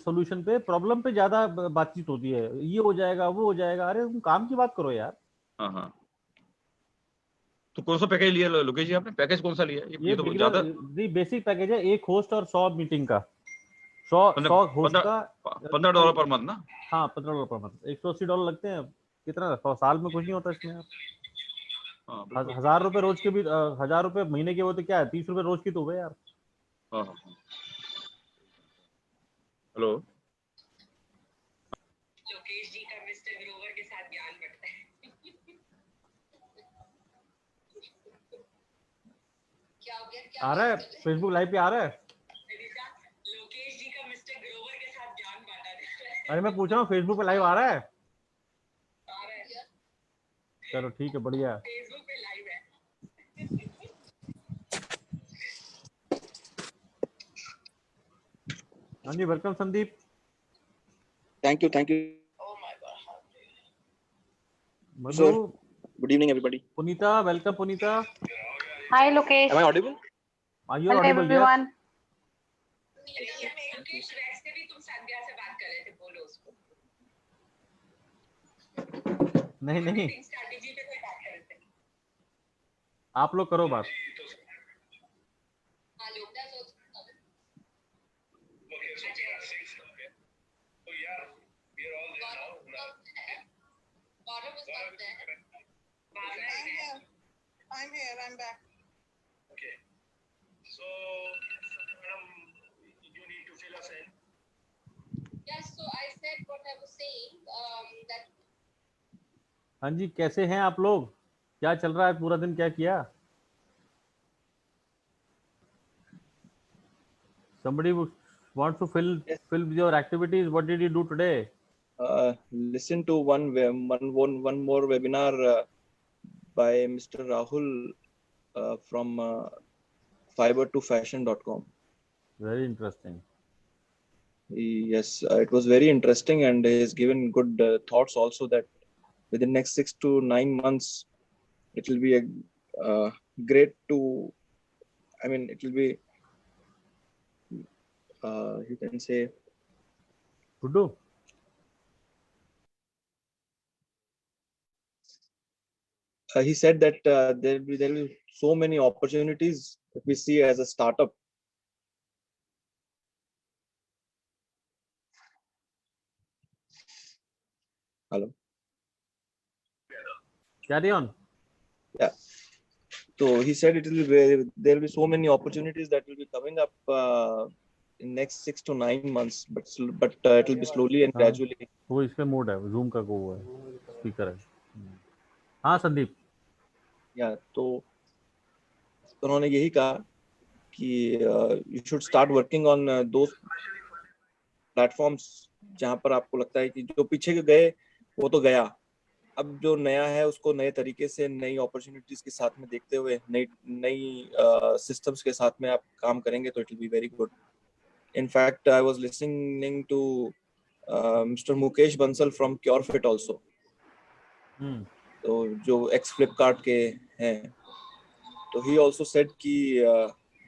Solution पे, problem पे ज्यादा बातचीत होती है, ये हो जाएगा वो हो जाएगा। अरे तुम काम की बात करो यार। हाँ हाँ, तो कौन सा पैकेज लिया लोकेश जी आपने? पैकेज कौन सा लिया? ये ये तो बिगिनर ज्यादा। बेसिक पैकेज है, एक होस्ट और 100 मीटिंग का, 100 होस्ट का। $15 पर मंथ ना? हाँ, $15 पर मंथ, $180 लगते हैं। कितना 100 साल में कुछ नहीं होता इसमें। हाँ बिल्कुल। 1,000 रुपए रोज के भी, 1,000 रुपए महीने के, वो तो क्या है, 30 रुपए रोज की तो हुए यार। हाँ हाँ। हेलो। लोकेश जी का मिस्टर ग्रोवर के साथ ज्ञान बढ़ता है। क्या हो गया? क्या आ रहा है फेसबुक लाइव पे आ रहा है? लोकेश जी का मिस्टर ग्रोवर के साथ ज्ञान बांटा जाता है। अरे मैं पूछ रहा हूँ फेसबुक पे लाइव आ रहा है? आ रहा है। चलो ठीक है, बढ़िया है। फेसबुक पे लाइव है। हाँ जी, welcome Sandeep. Thank you. Oh my God. Madhu. Sir. Good evening, everybody. Punita, welcome Punita. Hi, Lokesh. Am I audible? You are Hello, audible, yes. everyone. Lokesh, वैसे भी तुम संध्या से बात कर रहे थे, बोलो उसको। नहीं नहीं, स्ट्रैटेजी पे कोई बात कर रहे थे। आप लोग करो बात। हाँ, लोकदास हो। I'm here. I'm back. Okay. So, you need to fill us in. Yes. So I said what I was saying. That. हाँ जी, कैसे हैं आप लोग? क्या चल रहा है, पूरा दिन क्या किया? Somebody wants to fill your activities. What did you do today? Listen to one more webinar by Mr. Rahul from fiber2fashion.com. Very interesting. Yes, it was very interesting, and he has given good thoughts also that within next 6 to 9 months, it will be a great to. I mean, it will be. You can say. To do. He said that there will be so many opportunities that we see as a startup. Hello. Carry on. Yeah. So he said it will be there will be so many opportunities that will be coming up in next 6 to 9 months, but it will be slowly and gradually. वो इसमें mode है, zoom का वो है, speaker है। हाँ संदीप। या तो उन्होंने यही कहा कि you should start working on those platforms जहां पर आपको लगता है कि जो पीछे गए वो तो गया, अब जो नया है उसको नए तरीके से, नई अपॉर्चुनिटीज के साथ में देखते हुए, नई सिस्टम्स के साथ में आप काम करेंगे तो it will be very good. In fact, I was listening to Mr. Mukesh Bansal from CureFit also. तो जो ex Flipkart के हैं, तो he also said कि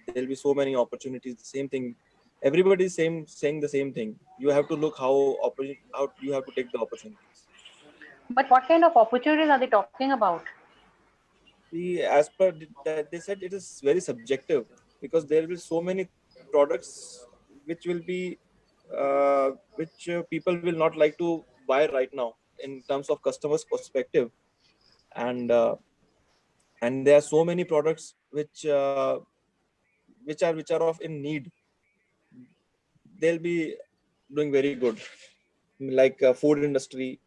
there will be so many opportunities. The same thing, everybody is saying the same thing. You have to look how you have to take the opportunities. But what kind of opportunities are they talking about? As per they said, it is very subjective because there will be so many products which will be which people will not like to buy right now in terms of customers' perspective, and there are so many products which are of in need. They'll be doing very good, like food industry,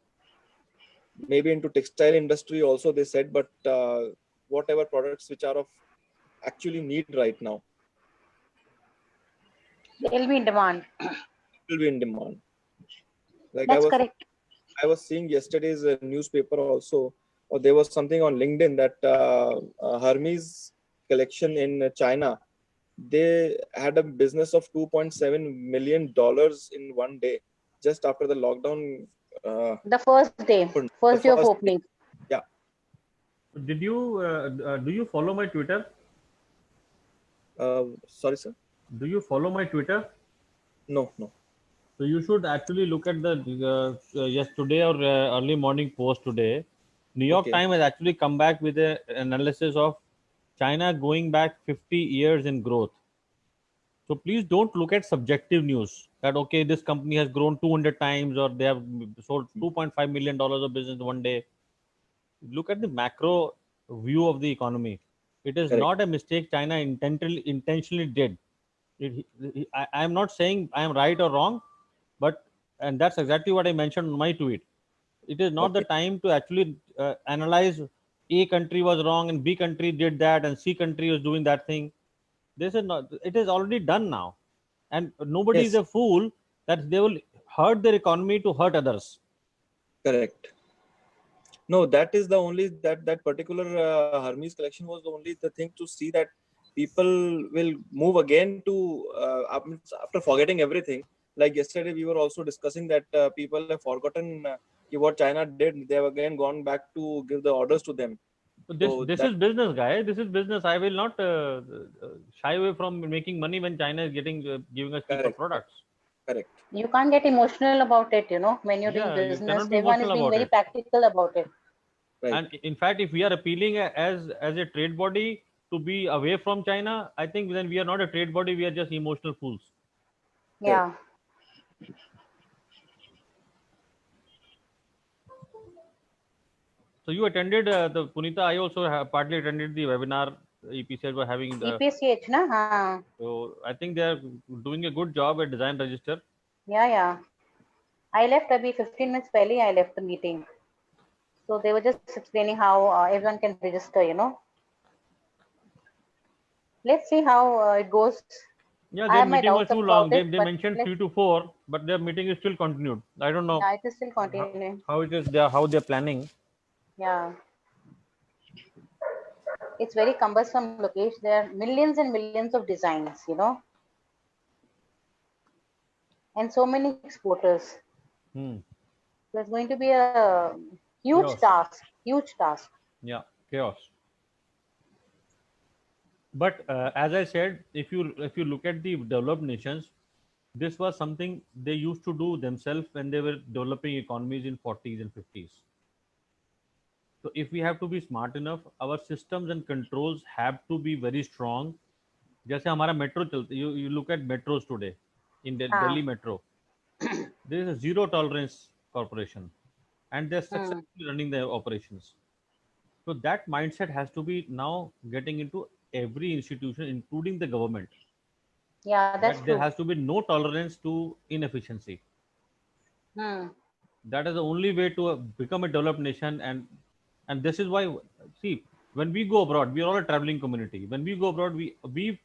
maybe into textile industry also. They said, but whatever products which are of actually need right now, They'll be in demand. will be in demand. Like That's correct. I was seeing yesterday's newspaper also, or there was something on LinkedIn that Hermes collection in China, they had a business of $2.7 million in one day, just after the lockdown. The first day of opening. Yeah. Did you do you follow my Twitter? Sorry, sir. Do you follow my Twitter? No. So So you should actually look at the yes today or early morning post today. New York Okay. Times has actually come back with an analysis of China going back 50 years in growth. So please don't look at subjective news that okay this company has grown 200 times or they have sold $2.5 million of business one day. Look at the macro view of the economy. It is Correct. not a mistake China intentionally did. I am not saying I am right or wrong, but and that's exactly what I mentioned in my tweet. It is not the Okay. time to actually analyze A country was wrong and B country did that and C country was doing that thing. This is not. It is already done now, and nobody is Yes. a fool that they will hurt their economy to hurt others. Correct. No, that is the only that particular Hermes collection was the only the thing to see that people will move again to after forgetting everything. Like yesterday, we were also discussing that people have forgotten what China did. They have again gone back to give the orders to them. So So this that is business, guy. This is business. I will not shy away from making money when China is getting giving us cheaper correct, products. correct, You can't get emotional about it, you know, when you're doing Yeah, you business. cannot be Everyone is emotional being about very it. practical about it. right. And in fact, if we are appealing as a trade body to be away from China, I think then we are not a trade body. We are just emotional fools. Yeah. So you attended the Punita. I also partly attended the webinar EPCS were having. EPCH, na? Haan. So I think they are doing a good job at Design Register. Yeah, yeah. I left abhi 15 minutes pehle I left the meeting. So they were just explaining how everyone can register, you know. Let's see how it goes. Yeah, I their have my meeting was doubts too about long. They, it, they but mentioned let's 3 to 4, but their meeting is still continued. I don't know yeah, it is still continuing. how it is they are, how they're planning. Yeah. It's very cumbersome, Lokesh. There are millions and millions of designs, you know, and so many exporters. Hmm. There's going to be a huge Chaos. task, huge task. Yeah, chaos. But as I said, if you look at the developed nations, this was something they used to do themselves when they were developing economies in 40s and 50s. So if we have to be smart enough, our systems and controls have to be very strong. जैसे हमारा metro चलता, you look at metros today in हाँ. Delhi metro. There is a zero tolerance corporation, and they're Hmm. successfully running their operations. So that mindset has to be now getting into every institution, including the government. Yeah, that's That there true. has to be no tolerance to inefficiency. Hmm. That is the only way to become a developed nation, and this is why, see, when we go abroad, we are all a traveling community. When we go abroad, we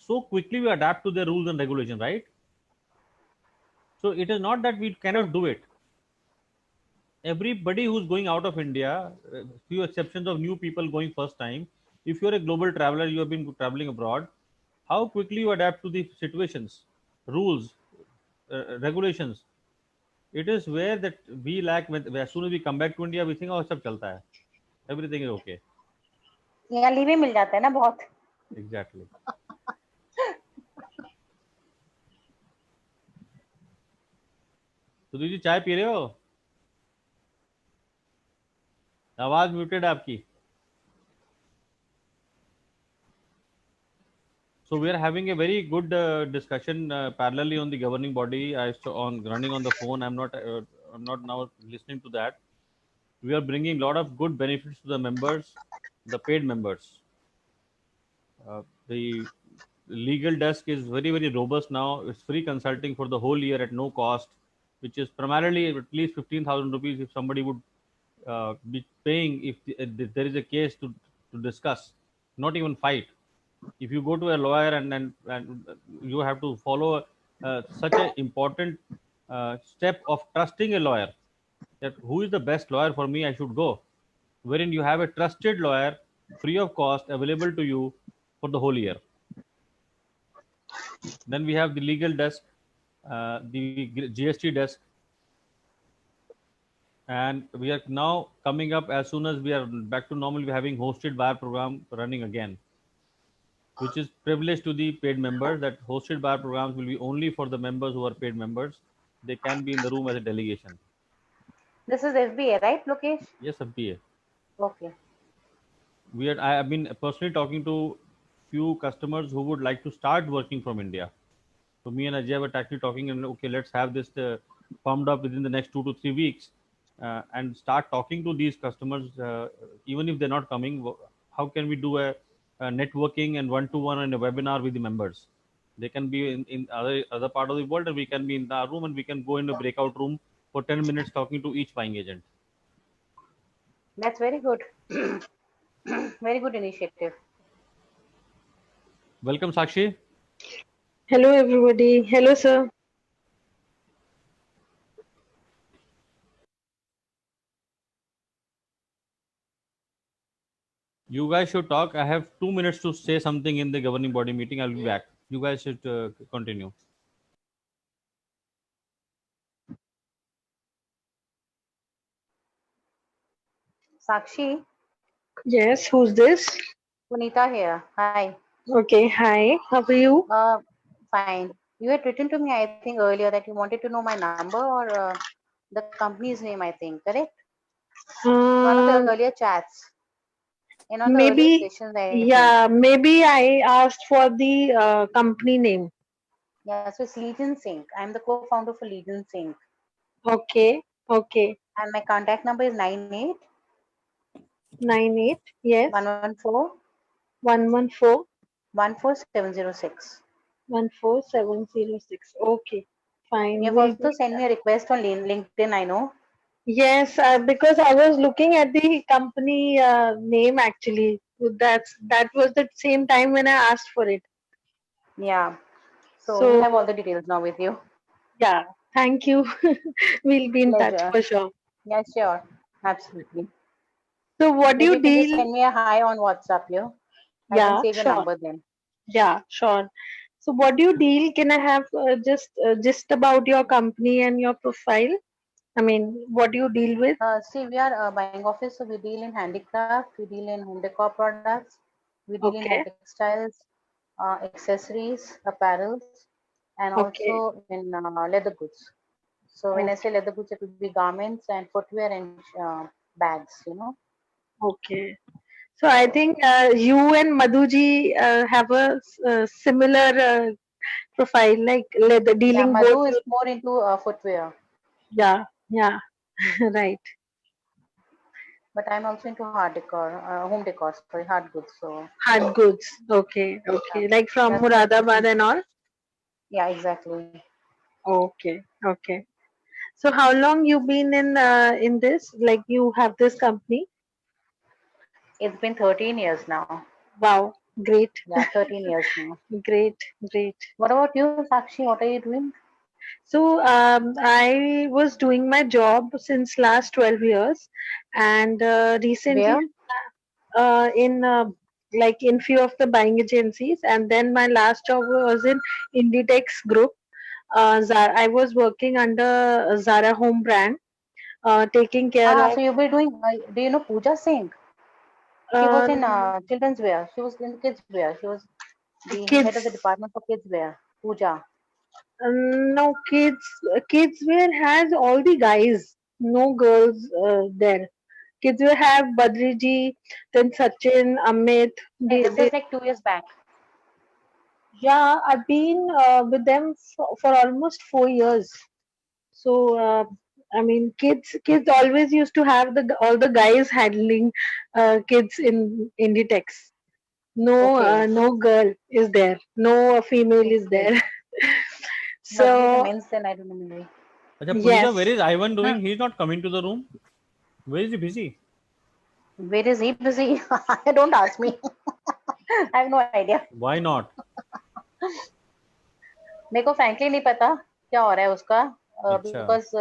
so quickly we adapt to the rules and regulations, right? So it is not that we cannot do it. Everybody who's going out of India, few exceptions of new people going first time, if you're a global traveler, you have been traveling abroad, how quickly you adapt to the situations, rules, regulations. It is where that we lack. When as soon as we come back to India, we think, oh, सब चलता है, everything is okay. यहाँ leeway मिल जाता है ना बहुत. Exactly. Sudhir ji चाय P रहे हो? आवाज म्यूटेड आपकी. So we are having a very good discussion parallelly on the governing body. I saw on running on the phone. I'm not now listening to that. We are bringing a lot of good benefits to the members, the paid members. The legal desk is very robust now. It's free consulting for the whole year at no cost, which is primarily at least 15,000 rupees if somebody would be paying if there is a case to discuss, not even fight. If you go to a lawyer and you have to follow such an important step of trusting a lawyer, that who is the best lawyer for me, I should go, wherein you have a trusted lawyer free of cost available to you for the whole year. Then we have the legal desk, the GST desk, and we are now coming up as soon as we are back to normal. We're having hosted bar program running again, which is privileged to the paid members. That hosted bar programs will be only for the members who are paid members. they can be in the room as a delegation. This is FBA, right, Lokesh? Yes, FBA. Okay. I have been personally talking to few customers who would like to start working from India. So me and Ajay were actually talking, and okay, let's have this pumped up within the next 2 to 3 weeks, and start talking to these customers, even if they're not coming. How can we do a networking and one-to-one and a webinar with the members? They can be in other part of the world, and we can be in our room, and we can go in a breakout room for 10 minutes talking to each buying agent. That's very good. Very good initiative. Welcome, Sakshi. Hello, everybody. Hello, sir. You guys should talk. I have 2 minutes to say something in the governing body meeting. I'll be back. You guys should continue. Sakshi, Yes, who's this? Punita here. Hi. Okay, hi. How are you? Fine. You had written to me, I think, earlier that you wanted to know my number or the company's name, I think, correct? One of the Um, earlier chats. In one of the earlier maybe, sessions, I think. yeah, maybe I asked for the company name. Yeah, so it's Legion Sync. I'm the co-founder for Legion Sync. Okay, okay. And my contact number is 98 98, yes. 114 114 14706. 14706. Okay, fine. You have We'll also do sent that. me a request on LinkedIn, I know. Yes, because I was looking at the company name actually. That was the same time when I asked for it. Yeah. So you So have all the details now with you. yeah, thank you. We'll be in touch Pleasure. for sure. Yeah, sure. Absolutely. So what do Maybe you you can just deal? send me a hi on WhatsApp, yeah? I can Yeah, save your sure. number then. Yeah, sure. So what do you deal? Can I have just about your company and your profile? I mean, what do you deal with? See, we are a buying office, so we deal in handicraft, we deal in home decor products, we deal in hair Okay, textiles, accessories, apparels, and okay, also in leather goods. So when I say okay, leather goods, it would be garments and footwear and bags, you know. okay. So I think you and Madhuji have a similar profile, like leather Yeah, dealing both Madhu is with. more into footwear, Yeah, yeah, right. but I'm also into hard decor, home decor, sorry, hard goods. So Hard goods. Okay, yeah, okay. Like from that's my Muradabad expertise. and all. Yeah, exactly. Okay, okay. So how long you been in this? Like you have this company? It's been 13 years now. Wow, great, Yeah, 13 years now. great, great. What about you, Sakshi? What are you doing? So I was doing my job since last 12 years, and recently Where? in like in few of the buying agencies, and then my last job was in Inditex Group. Zara, I was working under Zara home brand, taking care Ah, of. so you'll be doing, do you know Pooja Singh? She was Uh, in children's wear. She was in kids wear. She was the head of the kids. department for kids wear. Pooja. No, kids wear has all the guys, no girls there. Kids wear have Badriji, then Sachin, Amit. And They, this they, was like 2 years back. yeah, I've been with them for almost 4 years. So I mean, kids always used to have the all the guys handling kids in Inditex. No, Okay. no girl is there. No female is Okay. there. Must be the So men's then, I don't know. Maybe. Acha, Punita, where yes. is Ivan Hmm. doing? He's not coming to the room. Where is he busy? Where is he busy? Don't ask me. I have no idea. Why not? मेरे को frankly नहीं पता क्या हो रहा है उसका अच्छा because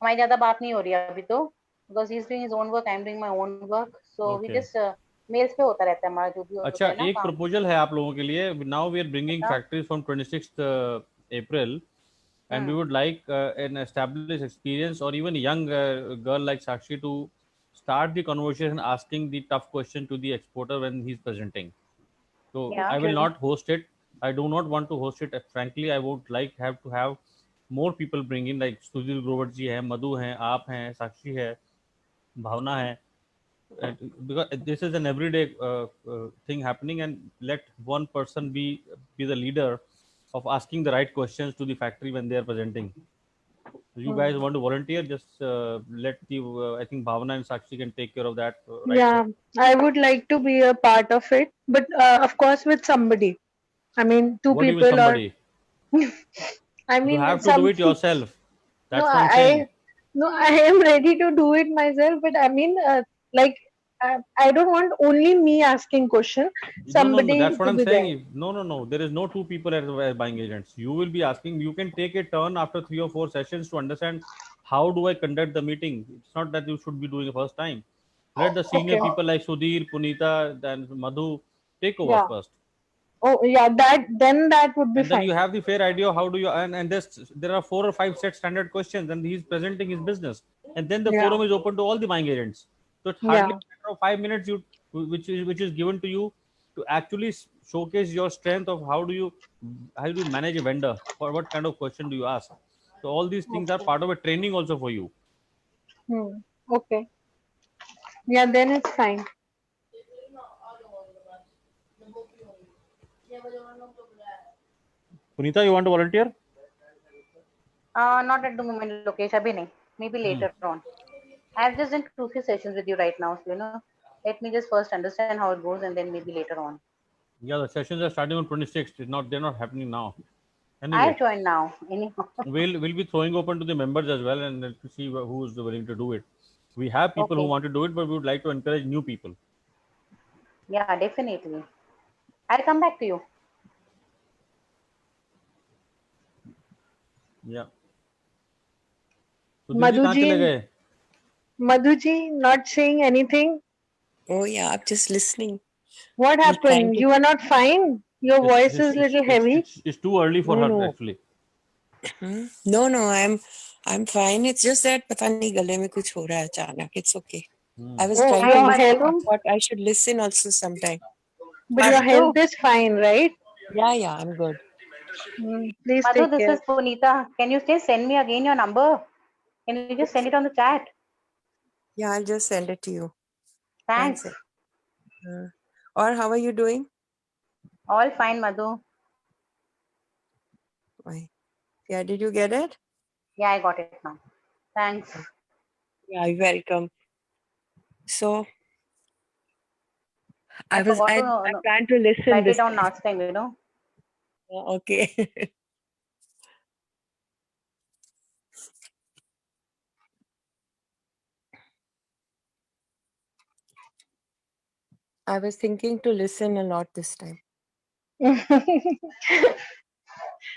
हमारी ज्यादा बात नहीं हो रही है अभी तो because he's doing his own work, I'm doing my own work, so we okay just mails पे होता रहता है हमारा जो भी होता अच्छा है ना एक काम. प्रपोजल है आप लोगों के लिए नाउ वी आर ब्रिंगिंग बता. Factories from 26th April and we Hmm. would like an established experience or even young girl like Sakshi to start the conversation asking the tough question to the exporter when he's presenting. So Yeah. I will Okay. not host it. I do not want to host it. Frankly, I would like have to have more people bring in, like Sudhir Grover ji hai, Madhu hai, aap hai, Sakshi hai, Bhavna hai. Because this is an everyday thing happening, and let one person be the leader of asking the right questions to the factory when they are presenting. So you guys want to volunteer? Just let the I think Bhavana and Sakshi can take care of that right Yeah, I would like to be a part of it, but of course with somebody. I mean, two What do you mean people or somebody? I You mean have to do some. it yourself. No, That's what I'm saying. I am ready to do it myself, but I mean, like, I don't want only me asking question. No. Somebody That's what to I'm be there. saying. No. There is no two people as buying agents. You will be asking. You can take a turn after 3 or 4 sessions to understand how do I conduct the meeting. It's not that you should be doing the first time. Let the senior Okay. people like Sudhir, Punita, and Madhu take over Yeah. first, Oh, yeah. That would be and then you fine. have the fair idea how do you, and there are 4 or 5 set standard questions, and he's presenting his business, and then the Yeah. forum is open to all the buying agents. So it's hardly Yeah. a matter of 5 minutes you which is given to you to actually showcase your strength of how do you manage a vendor, or what kind of question do you ask. So all these things are Okay. part of a training also for you. Okay. Yeah. Then it's fine. Punita, you want to volunteer? Not at the moment, Lokesh. Abhi nahi. Maybe later on. I've just done 2 3 sessions with you right now, so let me just first understand how it goes, and then maybe later on. Yeah, the sessions are starting on 26th. They're not happening now. Anyway, I've joined now. Anyhow. we'll be throwing open to the members as well, and to see who is willing to do it. We have people who Okay. want to do it, but we would like to encourage new people. Yeah, definitely. I'll come back to you. Yeah. Sudhir ji कहाँ चले गए? Madhuji not saying anything. Oh yeah, I'm just listening. What I'm trying happened? to. You are not fine. Your voice is little heavy. It's too early for No, her no. actually. No, I'm fine. It's just that पता नहीं गले में कुछ हो रहा है अचानक. It's okay. I was Oh, trying to your listen. I health, thought I should listen also sometime. but your health is fine, right? Yeah, I'm good. Please Madhu, take this care. is Punita. Can you just send me again your number? Can you just send it on the chat? Yeah, I'll just send it to you. Thanks. Or how are you doing? All fine, Madhu. Why? Yeah, did you get it? Yeah, I got it now. Thanks. Yeah, you're welcome. So I forgot to planned to listen write it this down time. last time, Okay. I was thinking to listen a lot this time.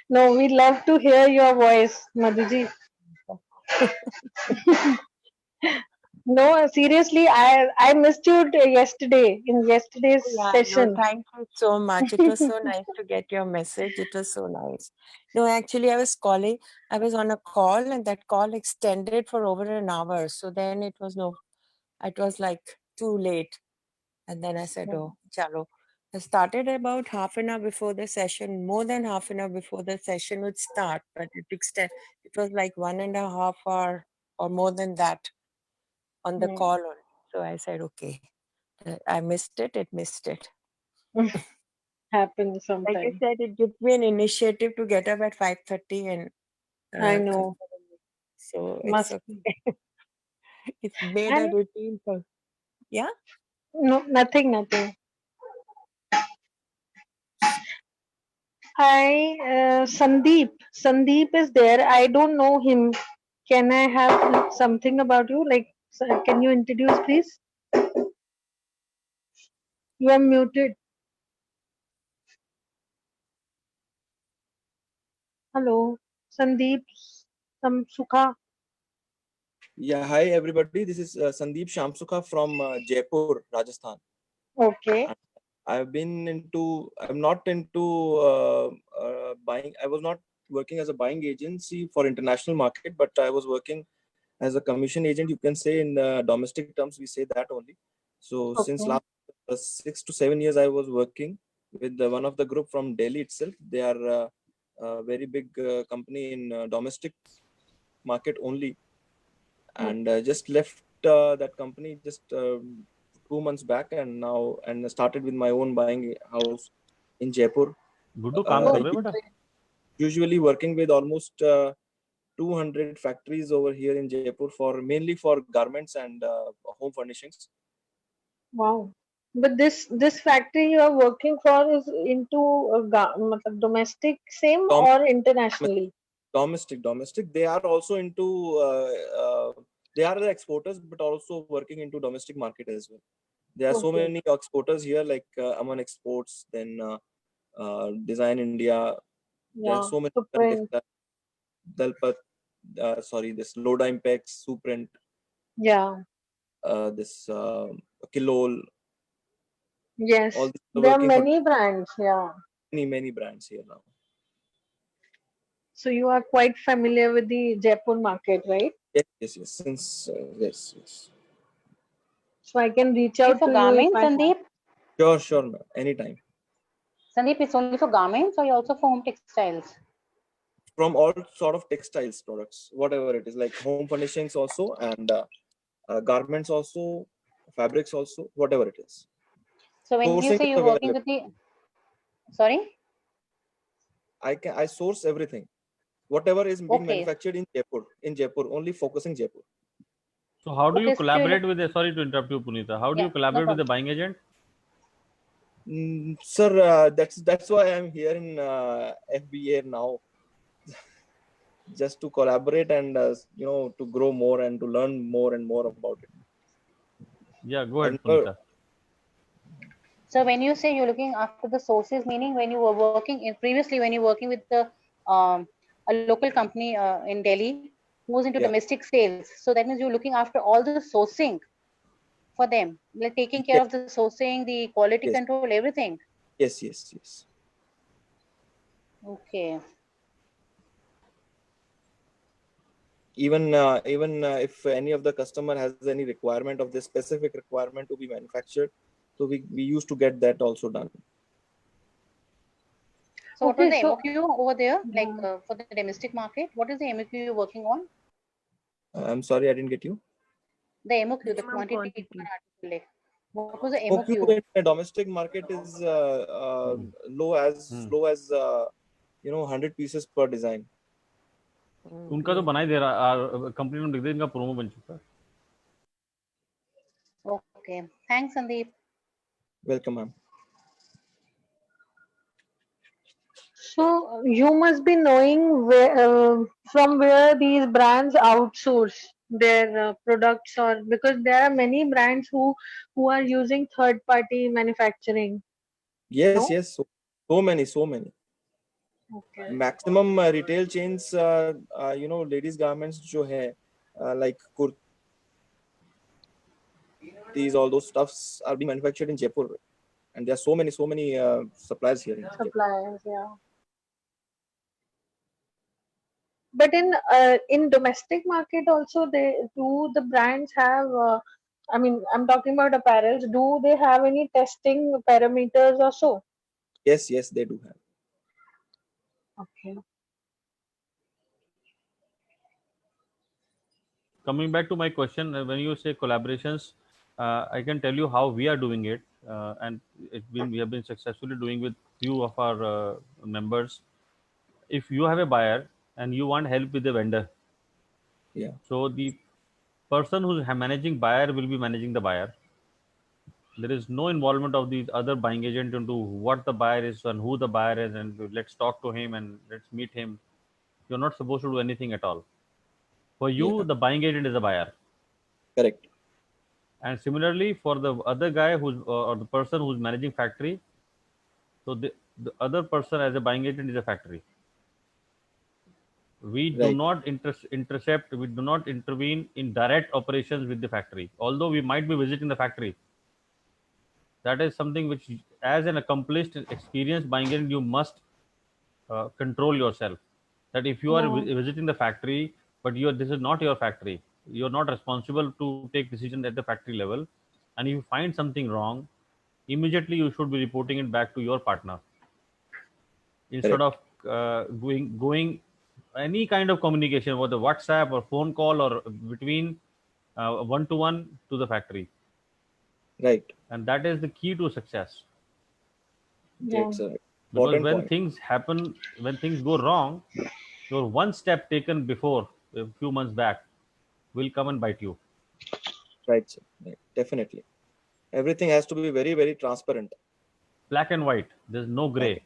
No, we love to hear your voice, Madhuji. No, seriously, I missed you yesterday in yesterday's Yeah, no, session. thank you so much. It was so nice to get your message. It was so nice. No, actually, I was on a call, and that call extended for over an hour. So then it was like too late. And then I said, oh, chalo. I started about half an hour before the session, more than half an hour before the session would start, but it was like 1.5 hour or more than that on the call only. So I said, okay, I missed it. It missed it. Happens Like I sometimes. said, it gives me an initiative to get up at 5:30 and I come know. for the meeting. So it's Must okay. It's made a and routine for. Yeah. no, nothing. Hi, Sandeep. Sandeep is there. I don't know him. Can I have something about you? Like, can you introduce, please? You are muted. Hello, Sandeep. Sukha. Yeah, hi everybody. This is Sandeep Shamsukha from Jaipur, Rajasthan. Okay. I'm not into buying. I was not working as a buying agency for international market, but I was working as a commission agent. You can say in domestic terms, we say that only. So since last 6 to 7 years, I was working with one of the group from Delhi itself. They are a very big company in domestic market only, and just left that company just 2 months back, and now and started with my own buying house in Jaipur. Guddu काम कर रहे हो बेटा? Usually working with almost 200 factories over here in Jaipur for mainly for garments and home furnishings. Wow. But this factory you are working for is into matlab domestic same Dom- or internationally? Domestic. They are also into they are the exporters, but also working into domestic market as well. There are so Okay. many exporters here, like Aman Exports, then Design India. There Yeah. are so many Supreme. Dalpat, this Loda Impex, Suprint, Yeah. this Kilol. Yes. All these are There are working for many brands. Yeah. many brands here now. So you are quite familiar with the Jaipur market, right? Yes. Since yes. So I can reach Only out for to you if garments, I Sandeep? Sure, ma'am. Anytime. Sandeep, it's only for garments or also for home textiles? From all sort of textiles products, whatever it is, like home furnishings also, and garments also, fabrics also, whatever it is. So when you Sourcing say is you're working available. with the, sorry? I source everything. Whatever is being Okay. manufactured in Jaipur, only focusing Jaipur. So how do you Okay, still- collaborate with the, sorry to interrupt you, Punita, how do Yeah, you no collaborate with the problem. buying agent? Sir, that's why I'm here in FBA now, just to collaborate and to grow more and to learn more and more about it. Yeah, go ahead, And Punita. So when you say you're looking after the sources, meaning when you were working in previously, when you're working with the a local company in Delhi who was into Yeah. domestic sales, so that means you're looking after all the sourcing for them, like taking care Yes. of the sourcing, the quality Yes. control, everything. Yes. Okay. Even if any of the customer has any requirement of this specific requirement to be manufactured, so we used to get that also done. So what was Okay, the so- MOQ over there, like Yeah. for the domestic market? What is the MOQ you're working on? I'm sorry, I didn't get you. The MOQ, the Minimum quantity per quantity. article. Like, what was the MOQ MOQ? in the domestic market is low as 100 pieces per design. उनका तो बना ही दे रहा, company में लिख दे, इनका promo बन चुका है. Okay. Thanks, Sandeep. Welcome, ma'am. So you must be knowing from where these brands outsource their products, or because there are many brands who are using third party manufacturing. Yes, No? so many. Okay. Maximum retail chains, ladies garments जो है, like kurtis, all those stuffs are being manufactured in Jaipur, and there are so many suppliers here in Jaipur. Suppliers, yeah. But in domestic market also, the brands have I mean, I'm talking about apparels, do they have any testing parameters or so? Yes, they do have. Okay. Coming back to my question, when you say collaborations, I can tell you how we are doing it, and we have been successfully doing with few of our members. If you have a buyer and you want help with the vendor, Yeah. so the person who's managing buyer will be managing the buyer. There is no involvement of the other buying agent into what the buyer is and who the buyer is, and let's talk to him and let's meet him. You're not supposed to do anything at all. For you, Yeah. the buying agent is a buyer. Correct. And similarly, for the other guy who's or the person who's managing factory, so the other person as a buying agent is a factory. We do Right. not intercept, we do not intervene in direct operations with the factory, although we might be visiting the factory. That is something which, as an accomplished experienced buying agent, you must control yourself. That if you are visiting the factory, but this is not your factory, you're not responsible to take decision at the factory level, and if you find something wrong, immediately you should be reporting it back to your partner instead Correct. of going any kind of communication, whether WhatsApp or phone call or between one-to-one to the factory. Right. And that is the key to success. Yeah. It's a Because important when point. things happen, when things go wrong, your one step taken before a few months back will come and bite you. Right, sir. Right. Definitely. Everything has to be very, very transparent. Black and white. There's no gray.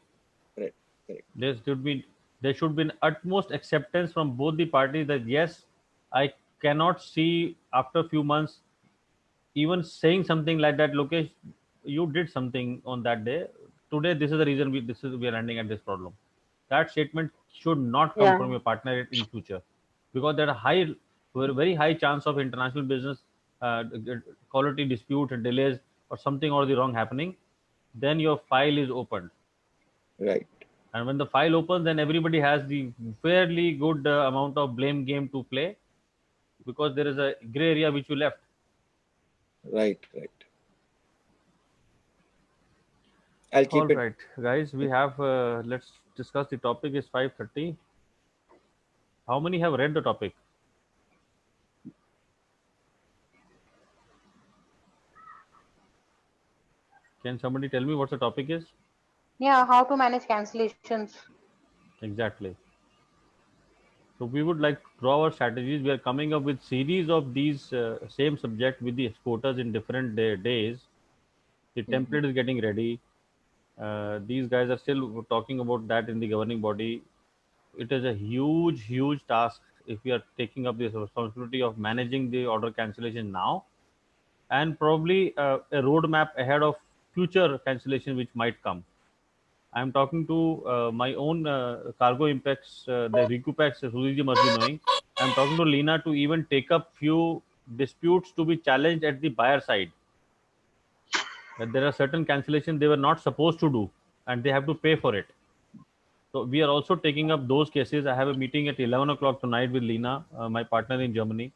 Correct. Correct. There should be an utmost acceptance from both the parties that yes, I cannot see after a few months even saying something like that. Lokesh, you did something on that day. Today, this is the reason we are ending at this problem. That statement should not come Yeah. from your partner in future, because there are very high chance of international business quality dispute and delays or something or the wrong happening. Then your file is opened. Right. And when the file opens, then everybody has the fairly good amount of blame game to play, because there is a gray area which you left. Right. Right. I'll keep All it. right, guys, we have let's discuss the topic. Is 5:30. How many have read the topic? Can somebody tell me what the topic is? Yeah, how to manage cancellations. Exactly. So we would like to draw our strategies. We are coming up with series of these same subject with the exporters in different days. The template is getting ready. These guys are still talking about that in the governing body. It is a huge task if we are taking up this responsibility of managing the order cancellation now, and probably a roadmap ahead of future cancellation which might come. I'm talking to my own cargo impacts, the Recupex, Sudhiji must be knowing. I'm talking to Lena to even take up few disputes to be challenged at the buyer side. That there are certain cancellations they were not supposed to do, and they have to pay for it. So we are also taking up those cases. I have a meeting at 11 o'clock tonight with Lena, my partner in Germany,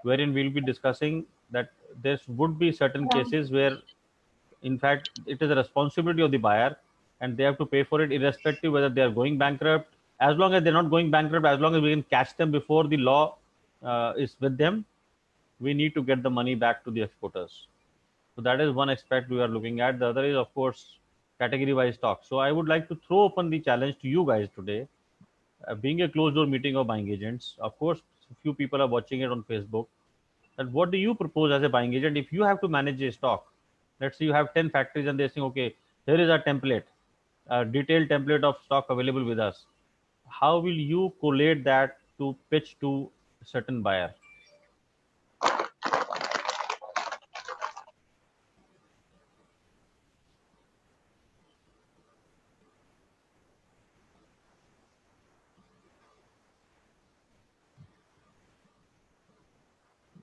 wherein we'll be discussing that there would be certain cases where, in fact, it is a responsibility of the buyer and they have to pay for it, irrespective whether they are going bankrupt. As long as they're not going bankrupt, as long as we can catch them before the law is with them, we need to get the money back to the exporters. So that is one aspect we are looking at. The other is, of course, category wise stock. So I would like to throw open the challenge to you guys today. Being a closed door meeting of buying agents, of course, a few people are watching it on Facebook. And what do you propose as a buying agent if you have to manage a stock? Let's say you have 10 factories and they're saying, okay, here is our template, a detailed template of stock available with us. How will you collate that to pitch to a certain buyer?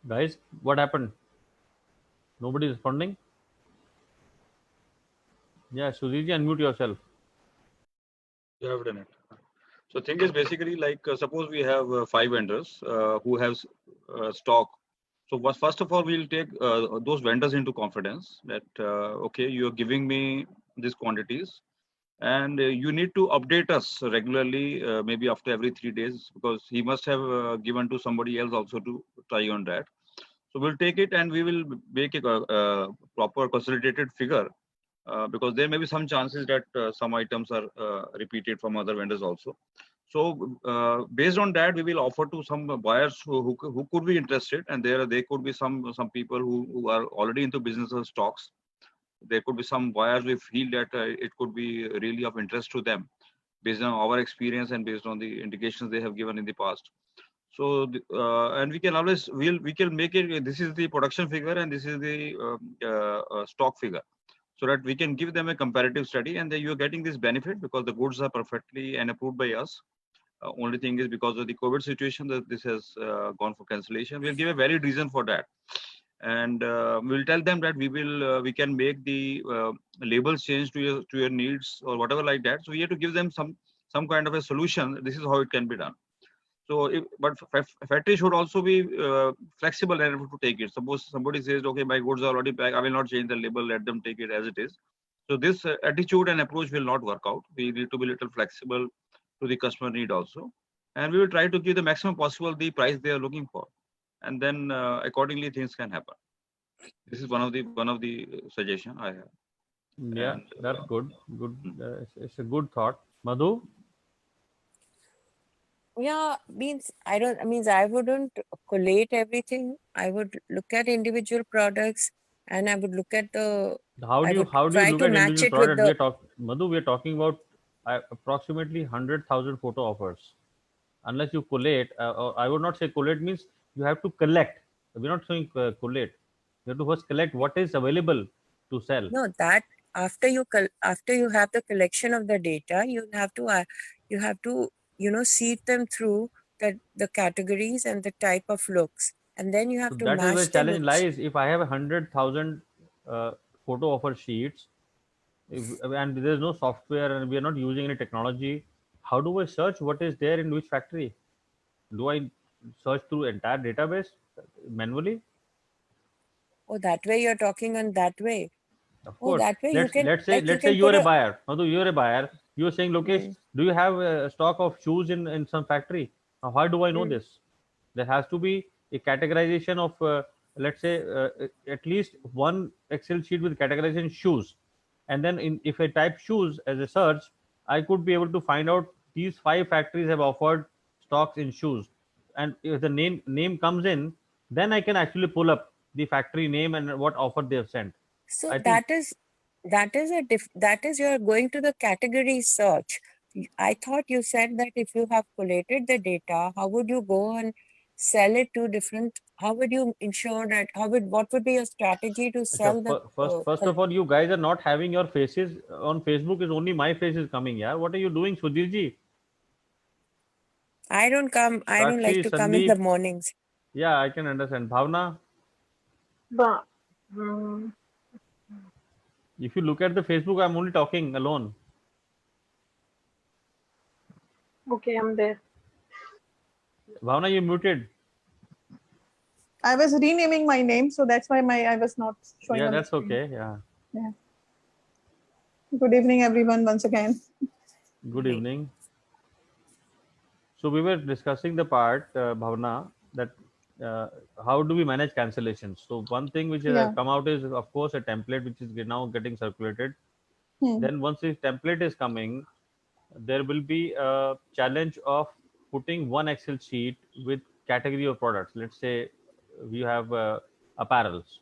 Guys, what happened? Nobody is responding? Yeah, Sudhiji, unmute yourself. You have done it. So thing is basically like suppose we have 5 vendors who have stock. So first of all, we'll take those vendors into confidence that okay, you are giving me these quantities, and you need to update us regularly, maybe after every 3 days, because he must have given to somebody else also to try on that. So we'll take it and we will make a proper consolidated figure, because there may be some chances that some items are repeated from other vendors also. So based on that, we will offer to some buyers who could be interested, and there could be some people who are already into business of stocks. There could be some buyers we feel that it could be really of interest to them, based on our experience and based on the indications they have given in the past. So and we can always we can make it. This is the production figure and this is the stock figure, so that we can give them a comparative study, and then you are getting this benefit because the goods are perfectly and approved by us. Only thing is because of the COVID situation that this has gone for cancellation. We'll give a valid reason for that, and we'll tell them that we can make the labels change to your needs or whatever like that. So we have to give them some kind of a solution. This is how it can be done. So, but factory should also be flexible and able to take it. Suppose somebody says, okay, my goods are already packed, I will not change the label, let them take it as it is. So this attitude and approach will not work out. We need to be a little flexible to the customer need also, and we will try to give the maximum possible the price they are looking for, and then accordingly things can happen. This is one of the suggestion I have. Yeah, And, that's good. Good. It's a good thought. Madhu? Yeah, means I wouldn't collate everything. I would look at individual products and I would look at How I do you would how do you try look to at match individual it with product? Madhu, we are talking about approximately 100,000 photo offers. Unless you collate, or I would not say collate means you have to collect. We're not saying collate. You have to first collect what is available to sell. No, that after after you have the collection of the data, you have to seed them through the categories and the type of looks, and then you So have to that is where match the challenge looks. lies. If I have 100,000 photo offer sheets, and there's no software and we are not using any technology, how do I search what is there in which factory? Do I search through entire database manually? Oh, that way you're talking on that way. Of Oh, course. that way you Let's can let's say you let's say can you are put a a buyer. Madhu, you are a buyer. You are saying, Lokesh, Mm, do you have a stock of shoes in some factory? Now, how do I know mm. this? There has to be a categorization of let's say at least one Excel sheet with categorization shoes, and then if I type shoes as a search, I could be able to find out these 5 factories have offered stocks in shoes, and if the name comes in, then I can actually pull up the factory name and what offer they have sent. So I think that is you're going to the category search. I thought you said that if you have collated the data, how would you go and sell it to different? How would you ensure that? What would be your strategy to Acha, sell the? first of all, you guys are not having your faces on Facebook. Is only my face is coming. Yeah, what are you doing, Sudhir ji? I don't come. I don't like Sakshi, to come in the Sandeep. mornings. Yeah, I can understand. Bhavna, But, mm, if you look at the Facebook, I'm only talking alone. okay, I'm there. Bhavna, you muted. I was renaming my name, so that's why I was not showing Yeah, on the that's screen. okay. Yeah. Yeah. Good evening, everyone, once again. Good evening. So we were discussing the part, Bhavna, that how do we manage cancellations? So one thing which has Yeah. come out is, of course, a template which is now getting circulated. Hmm. Then once this template is coming, there will be a challenge of putting one Excel sheet with category of products. Let's say we have apparels.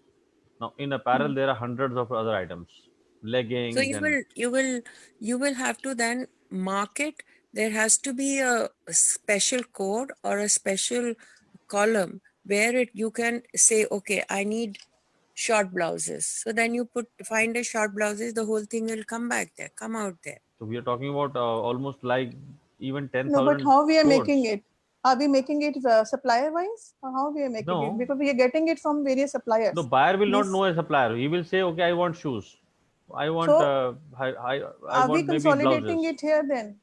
Now in apparel, there are hundreds of other items, So leggings and you will have to then mark it. There has to be a special code or a special column where you can say, okay, I need short blouses. So then you find a short blouses, the whole thing will come out there. so we are talking about almost like even No, but 10,000 how we are making codes. it? Are we making it supplier wise, or how we are making it? No, Because we are getting it from various the suppliers. buyer will not Means, know a supplier. He will say, okay, I want shoes. I want so I are we want maybe consolidating blouses. it here then?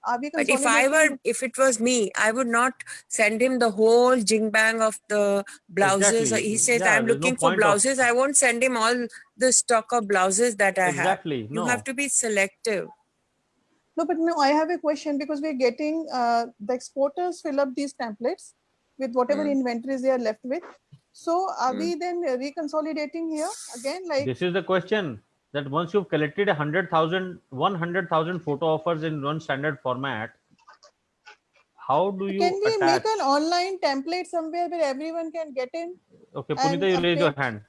Are we But consolidating? if it was me, I would not send him the whole jing bang of the blouses. Exactly. He says, Yeah, I'm there's no looking for point of blouses. I won't send him all the stock of blouses that I have. exactly. You have No. to be selective. No, but no, I have a question because we're getting the exporters fill up these templates with whatever Mm. inventories they are left with. So are Mm. we then reconsolidating here again? Like, This is the question, that once you've collected 100,000 photo offers in one standard format, how do can you we make an attach? online template somewhere where everyone can get in Okay, and Punita, you raise your hand.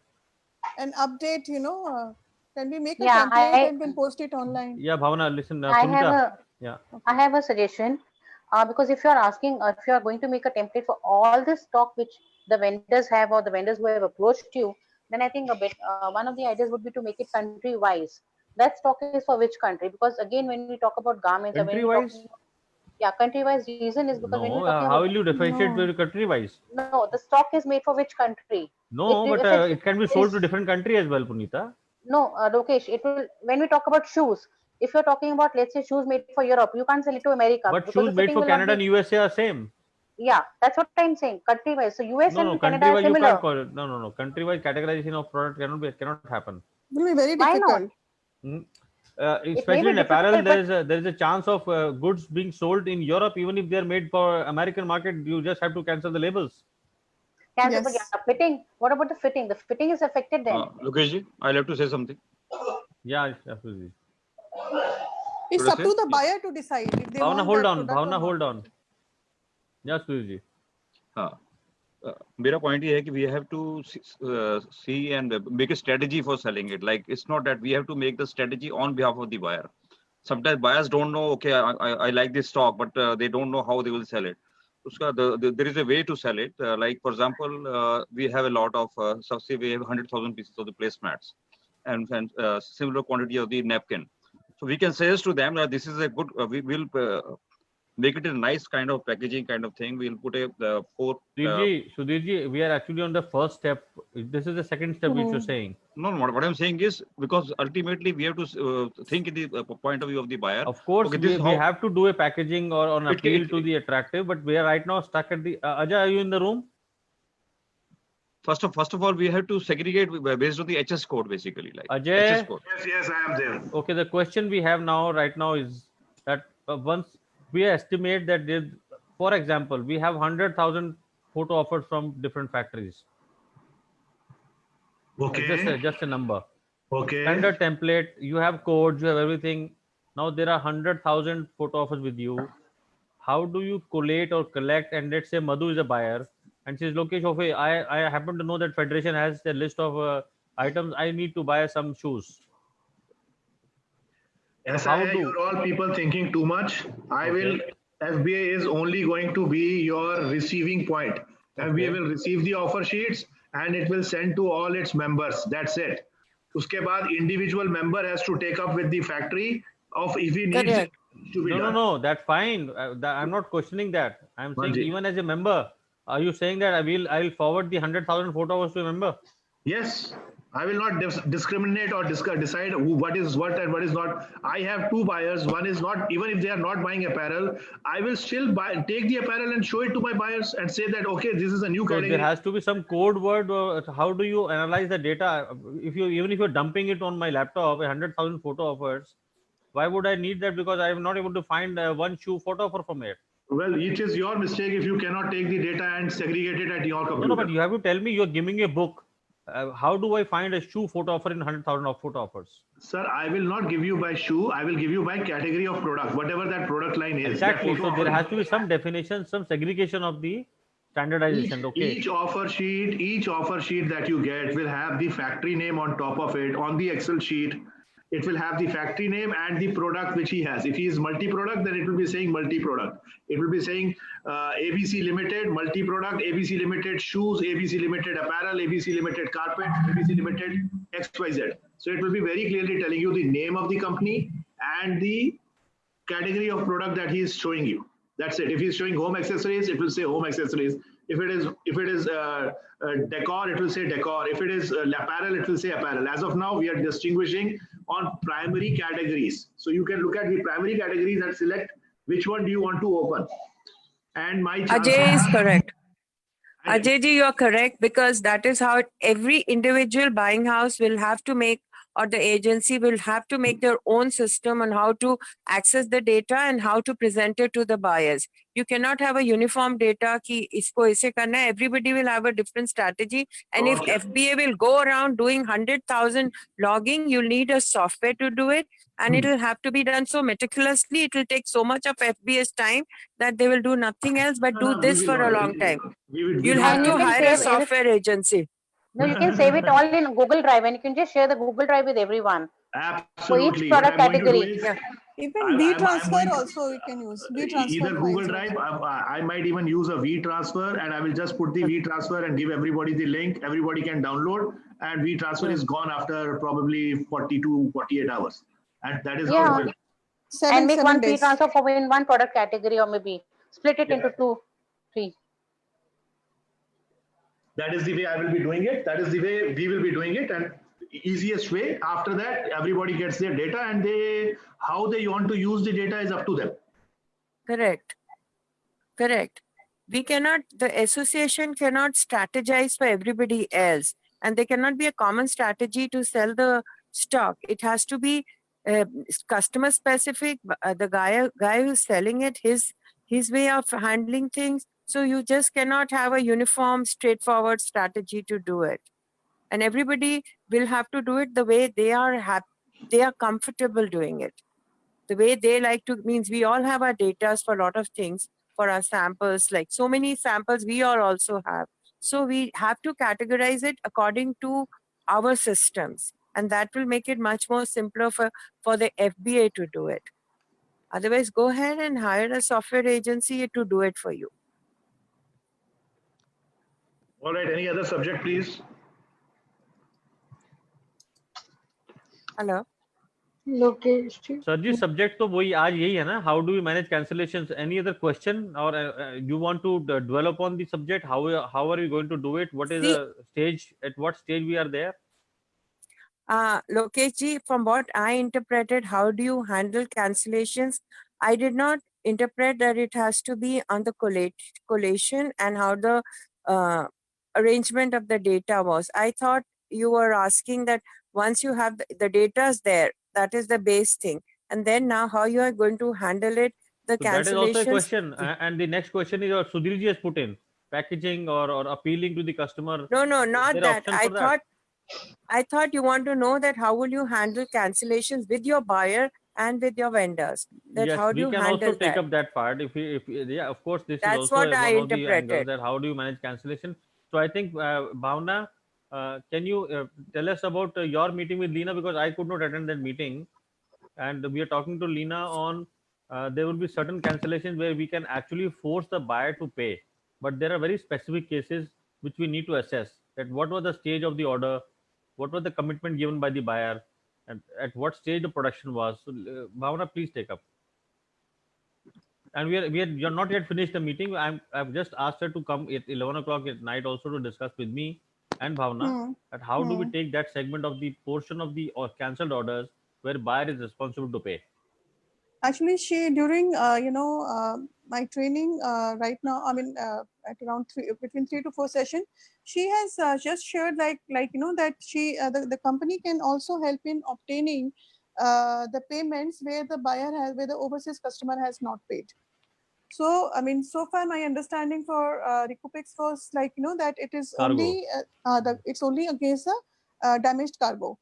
update? Can we make a Yeah, template and can post it online? Yeah, Bhavana, listen, I have Punita. a Yeah. I have a suggestion. Because if you are asking, if you are going to make a template for all the stock which the vendors have or the vendors who have approached you, then I think one of the ideas would be to make it country wise. That stock is for which country? Because again, when we talk about garments or when Country we wise? talking, yeah, country wise reason is because when we're No, talking how about, will you differentiate No. the country wise? no, the stock is made for which country? No, but If it it can be sold is, to different country as well, Punita. no, Lokesh, it will, when we talk about shoes, if you're talking about, let's say, shoes made for Europe, you can't sell it to America But because the shoes made fitting for will not Canada and be, USA are same. yeah, that's what I'm saying, country wise. So US No, no, and country Canada are wise you can't similar. call it. No. Country wise categorization of product cannot happen. It will be very Why not? difficult. Hmm? especially in be apparel, difficult, there is a chance of goods being sold in Europe, even if they are made for American market. You just have to cancel the labels. cancel, but Yes. yeah, fitting. What about the fitting? The fitting is affected then. Lokeshji, I'll have to say something. Yeah, absolutely. It's Should I up say? to the buyer to decide if they Bhavna, want hold that on. product or Bhavna, not. hold on. Yeah, Sudhir. हाँ मेरा point ये है कि we have to see and make a strategy for selling it. Like it's not that we have to make the strategy on behalf of the buyer. Sometimes buyers don't know. Okay, I like this stock, but they don't know how they will sell it. There is a way to sell it. Like for example, we have a lot of say we have 100,000 pieces of the placemats and similar quantity of the napkin. So we can suggest to them that this is a good. We will make it a nice kind of packaging kind of thing. We'll put a Sudhirji, we are actually on the first step. This is the second step which you're saying. No, what I'm saying is because ultimately we have to think in the point of view of the buyer. Of course, Okay, this is we how have to do a packaging or an appeal to the attractive, but we are right now stuck at the. Ajay, are you in the room? first of all we have to segregate based on the HS code basically. Like Ajay? HS code. Yes, I am there. Okay, the question we have right now is that once we estimate that there, for example, we have 100,000 photo offers from different factories. Okay. Just a number. Okay. Standard template, you have codes, you have everything. Now there are 100,000 photo offers with you. How do you collate or collect? And let's say Madhu is a buyer and says, Lokesh, okay, I happen to know that Federation has a list of items. I need to buy some shoes. SIA, you're all people thinking too much. FBA is only going to be your receiving point. FBA will receive the offer sheets and it will send to all its members. That's it. Uske baad individual member has to take up with the factory of if he needs it to be done. No, that's fine. I'm not questioning that. I'm saying even as a member, are you saying that I'll forward the 100,000 photos to a member? Yes, I will not discriminate or decide what is what and what is not. I have two buyers. One is not, even if they are not buying apparel, I will still take the apparel and show it to my buyers and say that, okay, this is a new category. So there has to be some code word. How do you analyze the data? Even if you're dumping it on my laptop, 100,000 photo offers, why would I need that? Because I am not able to find one shoe photo offer from it. Well, it is your mistake if you cannot take the data and segregate it at your computer. No, but you have to tell me you're giving me a book. How do I find a shoe photo offer in 100,000 of photo offers? Sir, I will not give you by shoe. I will give you by category of product, whatever that product line is. Exactly. So there has to be some definition, some segregation of the standardization. Each offer sheet that you get will have the factory name on top of it. On the Excel sheet, it will have the factory name and the product which he has. If he is multi-product, then it will be saying multi-product. It will be saying ABC Limited, multi-product, ABC Limited shoes, ABC Limited apparel, ABC Limited carpet, ABC Limited XYZ. So it will be very clearly telling you the name of the company and the category of product that he is showing you. That's it. If he's showing home accessories, it will say home accessories. If it is decor, it will say decor. If it is apparel, it will say apparel. As of now, we are distinguishing on primary categories. So you can look at the primary categories and select which one do you want to open. And my Ajay is correct. Ajay ji, you are correct, because that is how every individual buying house will have to make, or the agency will have to make their own system on how to access the data and how to present it to the buyers. You cannot have a uniform data ki isko aise karna hai. Everybody will have a different strategy. And if FBA will go around doing 100,000 logging, you'll need a software to do it. And it will have to be done so meticulously. It will take so much of FBA's time that they will do nothing else but do this for a long time. You'll have to hire a software agency. No, you can save it all in Google Drive and you can just share the Google Drive with everyone. Absolutely. For each product category. Even V-Transfer also we can use. V-Transfer. Either Google Drive, I might even use a V-Transfer and I will just put the V-Transfer and give everybody the link. Everybody can download and V-Transfer is gone after probably 40 to 48 hours. And that is how it will. And make one V-Transfer for in one product category or maybe split it into 2, 3. That is the way I will be doing it. That is the way we will be doing it. And easiest way, after that, everybody gets their data and how they want to use the data is up to them. Correct. The association cannot strategize for everybody else. And there cannot be a common strategy to sell the stock. It has to be customer specific. The guy who's selling it, his way of handling things. So you just cannot have a uniform, straightforward strategy to do it. And everybody will have to do it the way they are comfortable doing it. The way they like to, means we all have our data for a lot of things, for our samples, like so many samples we all also have. So we have to categorize it according to our systems. And that will make it much more simpler for the FBA to do it. Otherwise, go ahead and hire a software agency to do it for you. All right, any other subject, please? Hello? Lokesh ji. Sir ji, subject तो वही आज यही है ना? How do we manage cancellations? Any other question, or you want to dwell upon the subject? How are we going to do it? What is the stage? At what stage we are there? Lokesh ji, from what I interpreted, how do you handle cancellations? I did not interpret that it has to be on the collation and how the arrangement of the data was. I thought you were asking that once you have the data is there, that is the base thing. And then now how you are going to handle it, the So that is also a cancellations. question. And the next question is what Sudhir ji has put in: packaging or appealing to the customer. No, Is not there that. option for that? I thought you want to know that how will you handle cancellations with your buyer and with your vendors? That Yes, how do we you can handle also take that? up that part. If yeah, of course, this is That's also what I one of the angles, interpreted. that how do you manage cancellation. So I think Bhavna, can you tell us about your meeting with Leena, because I could not attend that meeting, and we are talking to Leena on there will be certain cancellations where we can actually force the buyer to pay, but there are very specific cases which we need to assess, that what was the stage of the order, what was the commitment given by the buyer, and at what stage the production was. So Bhavna, please take up. And you're not yet finished the meeting. I've just asked her to come at 11 o'clock at night also to discuss with me and Bhavna at how do we take that segment of the portion of the or cancelled orders where buyer is responsible to pay. Actually, she during my training right now, I mean at around between 3 to 4 session, she has just shared that she the company can also help in obtaining the payments where the buyer has, where the overseas customer has not paid. So I mean, so far my understanding for Recoupix was that it is Cargo. only it's only against the damaged cargo.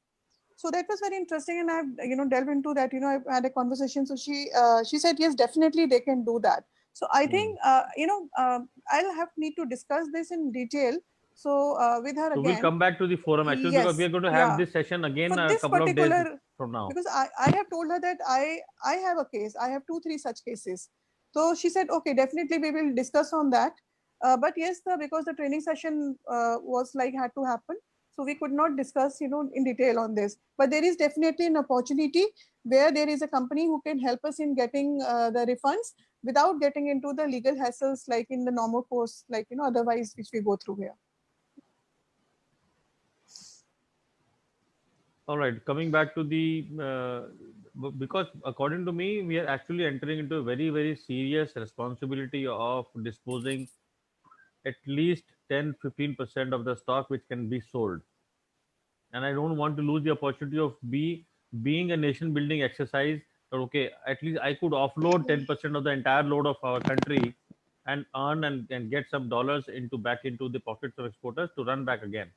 So that was very interesting, and I've delved into that. I've had a conversation. So she said yes, definitely they can do that. So I think I'll need to discuss this in detail. So with her So again. we'll come back to the forum actually, because we are going to have this session again For a this couple of days particular, from now. because I have told her that I have a case. I have 2-3 such cases. So she said, okay, definitely we will discuss on that. But yes, because the training session was had to happen. So we could not discuss, in detail on this. But there is definitely an opportunity where there is a company who can help us in getting the refunds without getting into the legal hassles like in the normal course, otherwise which we go through here. All right, coming back to the because according to me, we are actually entering into a very, very serious responsibility of disposing at least 10-15% of the stock which can be sold. And I don't want to lose the opportunity of being a nation building exercise. Okay, at least I could offload 10% of the entire load of our country and earn and get some dollars back into the pockets of exporters to run back again.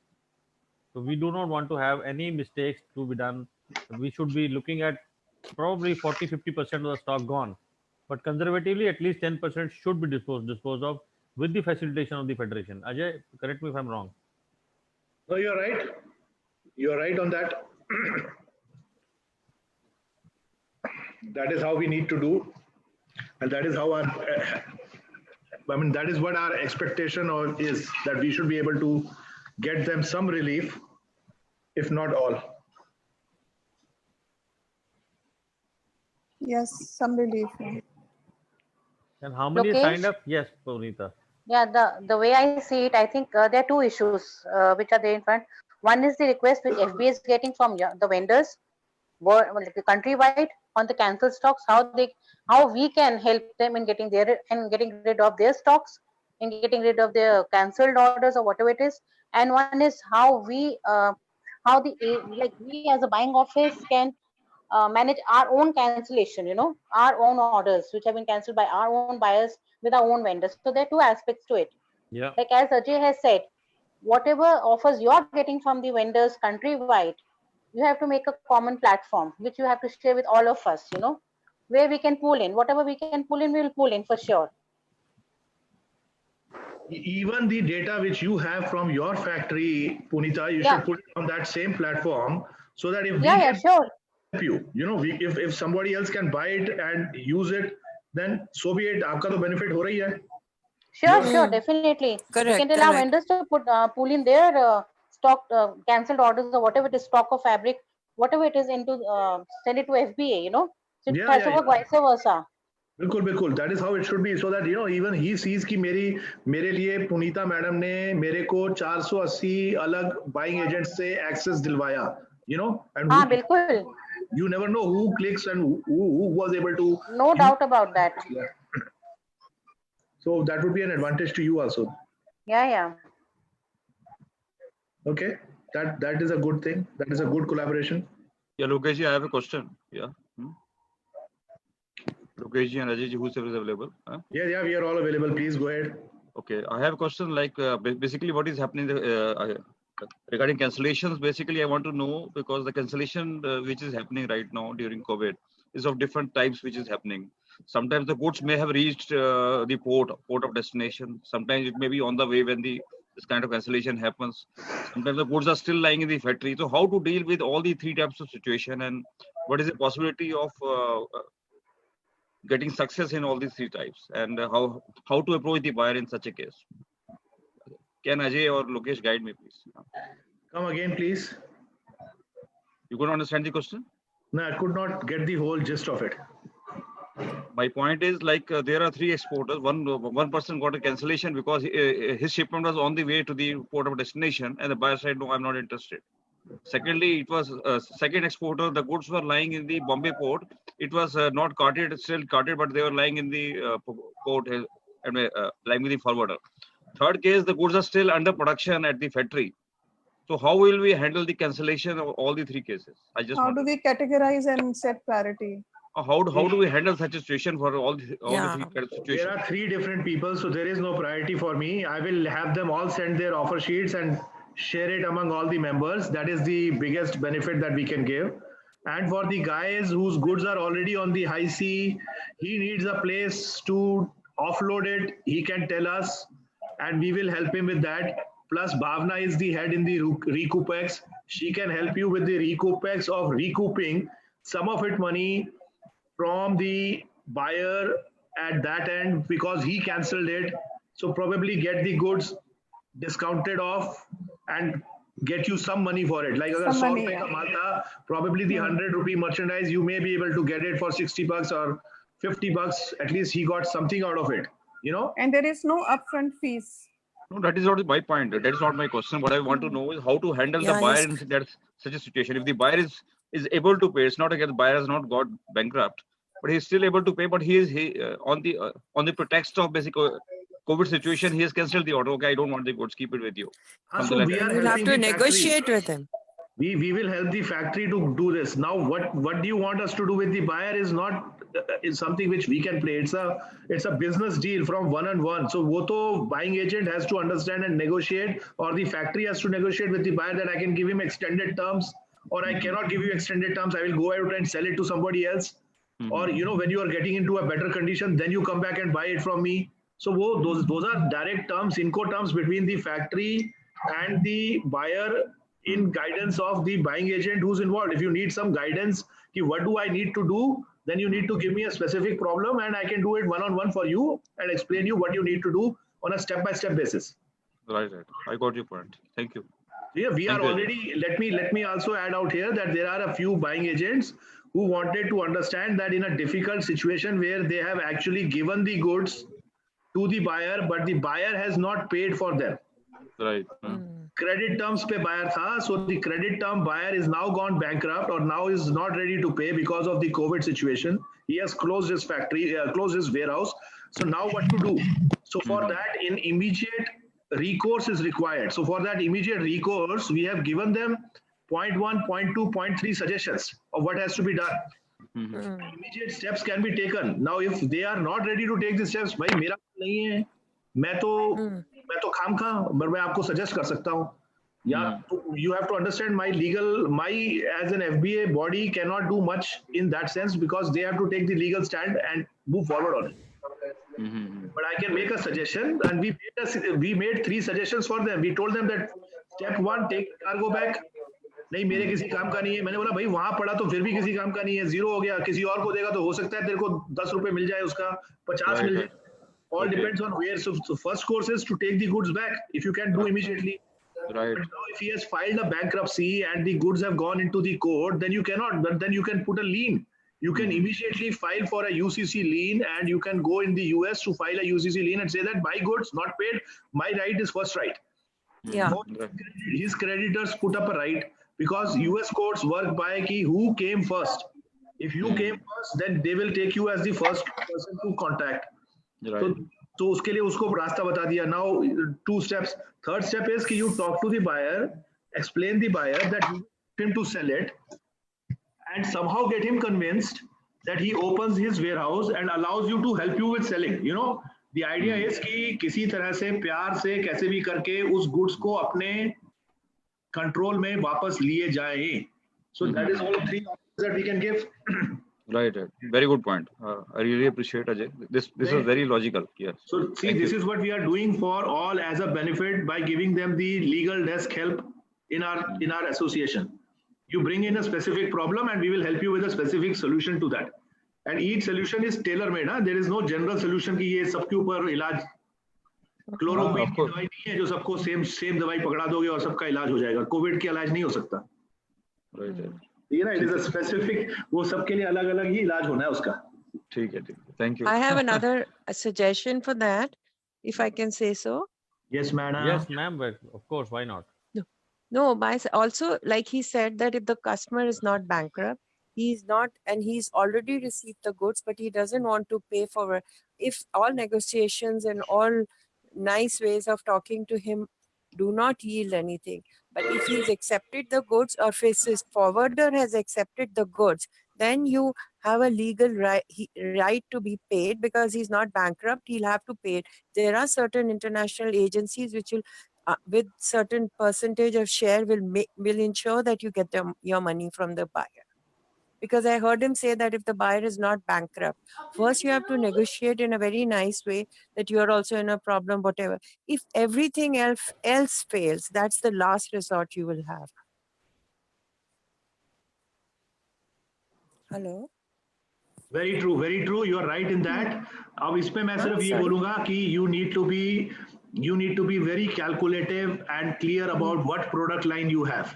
So we do not want to have any mistakes to be done. We should be looking at probably 40-50% of the stock gone, but conservatively at least 10% should be disposed of with the facilitation of the federation. Ajay, correct me if I'm wrong. No, you're right. You're right on that. That is how we need to do, and that is how that is what our expectation is, that we should be able to get them some relief, if not all. Yes, some relief. And how many Lokesh? signed up? Yes, Purnita. Yeah, the way I see it, I think there are two issues which are there in front. One is the request which FBA is getting from the vendors, countrywide, on the cancelled stocks, how we can help them in getting rid of their stocks, in getting rid of their cancelled orders or whatever it is. And one is how we we as a buying office can manage our own cancellation, our own orders which have been cancelled by our own buyers with our own vendors. So there are two aspects to it. Yeah. Like as Ajay has said, whatever offers you're getting from the vendors countrywide, you have to make a common platform which you have to share with all of us, where we can pull in. Whatever we can pull in, we will pull in for sure. Even the data which you have from your factory, Punita, you should put it on that same platform so that if we can sure. help you, if somebody else can buy it and use it, then so be it. आपका तो benefit हो रही है. Sure, definitely. Correct, We can tell our correct. vendors to pull in their stock, cancelled orders or whatever it is, stock of fabric, whatever it is, into send it to FBA. So it has to work vice versa. बिल्कुल. That is how it should be, so that even he sees कि मेरे लिए पुनीता madam ने मेरे को 480 अलग buying agents से access दिलवाया, and हाँ, बिल्कुल. you never know who clicks and who was able to. No doubt about that. So that would be an advantage to you also. Yeah. Okay, that is a good thing. That is a good collaboration. Yeah, Lokesh, I have a question. Yeah. Lokesh and Ajay, who's available? Yeah, we are all available. Please go ahead. Okay, I have a question like basically what is happening regarding cancellations. Basically, I want to know because the cancellation which is happening right now during COVID is of different types which is happening. Sometimes the goods may have reached the port of destination. Sometimes it may be on the way when this kind of cancellation happens. Sometimes the goods are still lying in the factory. So how to deal with all the three types of situation, and what is the possibility of getting success in all these three types, and how to approach the buyer in such a case? Can Ajay or Lokesh guide me, please? Come again, please. You could understand the question? No, I could not get the whole gist of it. My point is like there are three exporters. One person got a cancellation because his shipment was on the way to the port of destination, and the buyer said, "No, I'm not interested." Secondly, it was second exporter. The goods were lying in the Bombay port. It was not carted, still carted, but they were lying in the port and lying with the forwarder. Third case, the goods are still under production at the factory. So how will we handle the cancellation of all the three cases? How do we categorize and set priority? How do we handle such a situation for all the three kind of situations? There are three different people, so there is no priority for me. I will have them all send their offer sheets and share it among all the members. That is the biggest benefit that we can give. And for the guys whose goods are already on the high sea, he needs a place to offload it. He can tell us, and we will help him with that. Plus, Bhavna is the head in the Recoupex. She can help you with the Recoupex of recouping some of it money from the buyer at that end because he cancelled it. So probably get the goods discounted off and get you some money for it. Like Some money, probably the 100 rupee merchandise, you may be able to get it for 60 bucks or 50 bucks. At least he got something out of it, And there is no upfront fees. No, that is not my point. That is not my question. What I want to know is how to handle the buyer in such a situation. If the buyer is able to pay, it's not again the buyer has not got bankrupt, but he's still able to pay. But he on the pretext of basic COVID situation, he has cancelled the order. Okay, I don't want the goods. Keep it with you. So we are We'll have to negotiate with him. We will help the factory to do this. Now, what do you want us to do with the buyer is not is something which we can play. It's a business deal from one-on-one. So wo to buying agent has to understand and negotiate, or the factory has to negotiate with the buyer that I can give him extended terms, or I cannot give you extended terms. I will go out and sell it to somebody else. Or when you are getting into a better condition, then you come back and buy it from me. So those are direct terms, Incoterms between the factory and the buyer in guidance of the buying agent who's involved. If you need some guidance, what do I need to do? Then you need to give me a specific problem and I can do it one-on-one for you and explain you what you need to do on a step-by-step basis. Right. I got your point. Thank you. Yeah, we are already, let me also add out here that there are a few buying agents who wanted to understand that in a difficult situation where they have actually given the goods to the buyer, but the buyer has not paid for them. Right. Credit terms pe buyer tha, so the credit term buyer is now gone bankrupt or now is not ready to pay because of the COVID situation. He has closed his factory, closed his warehouse. So now what to do? So for that, in immediate recourse is required. So for that immediate recourse, we have given them point 1, point 2, point 3 suggestions of what has to be done. Mhm. Immediate steps can be taken. Now, if they are not ready to take the steps, भाई मेरा नहीं है, मैं तो खाम खा, but मैं आपको suggest कर सकता हूँ. Yeah, you have to understand my as an FBA body cannot do much in that sense because they have to take the legal stand and move forward on it. But I can make a suggestion, and we made 3 suggestions for them. We told them that step 1, take cargo back. नहीं मेरे किसी काम का नहीं है. मैंने बोला भाई वहां पड़ा तो फिर भी किसी काम का नहीं है, 0 हो गया. किसी और को देगा तो हो सकता है तेरे को 10 रुपए मिल जाए, उसका 50 मिल जाए. All depends on where. So first course is to take the goods back if you can do immediately. Right. But now if he has filed a bankruptcy and the goods have gone into the court, then you cannot. But then you can put a lien. You can immediately file for a UCC lien, and you can go in the US to file a UCC lien and say that my goods not paid, my right is first right. Yeah. His creditors put up a right because US courts work by ki who came first. If you came first, then they will take you as the first person to contact. Right. So उसके लिए उसको रास्ता बता दिया. Now 2 steps. Third step is कि you talk to the buyer, explain the buyer that you want him to sell it, and somehow get him convinced that he opens his warehouse and allows you to help you with selling. You know, the idea is कि किसी तरह से प्यार से कैसे भी करके उस goods को अपने control में वापस लिए जाए. So that is all 3 options that we can give. Right. Very good point. I really appreciate Ajay. This is very logical. Yes. So see, this is what we are doing for all as a benefit by giving them the legal desk help in our association. You bring in a specific problem and we will help you with a specific solution to that. And each solution is tailor made. There is no general solution कि ये सबके ऊपर इलाज chloroquine की दवाई नहीं है जो सबको सेम दवाई पकड़ा दोगे और सबका इलाज हो जाएगा. कोविड का इलाज नहीं हो सकता. Right. You know, it is a specific. वो सबके लिए अलग-अलग ही इलाज होना है उसका. ठीक है. Thank you. I have another suggestion for that, if I can say so. Yes, madam. Yes, ma'am. But of course, why not? No, also, like he said, that if the customer is not bankrupt, he's not, and he's already received the goods, but he doesn't want to pay for it. If all negotiations and all nice ways of talking to him do not yield anything, but if he's accepted the goods or if his forwarder has accepted the goods, then you have a legal right to be paid because he's not bankrupt. He'll have to pay it. There are certain international agencies which will, with certain percentage of share, will ensure that you get your money from the buyer. Because I heard him say that if the buyer is not bankrupt, first you have to negotiate in a very nice way that you are also in a problem, whatever. If everything else fails, that's the last resort you will have. Hello? Very true, very true. You are right in that. अब इसमें मैं सिर्फ ये बोलूँगा कि you need to be very calculative and clear about what product line you have.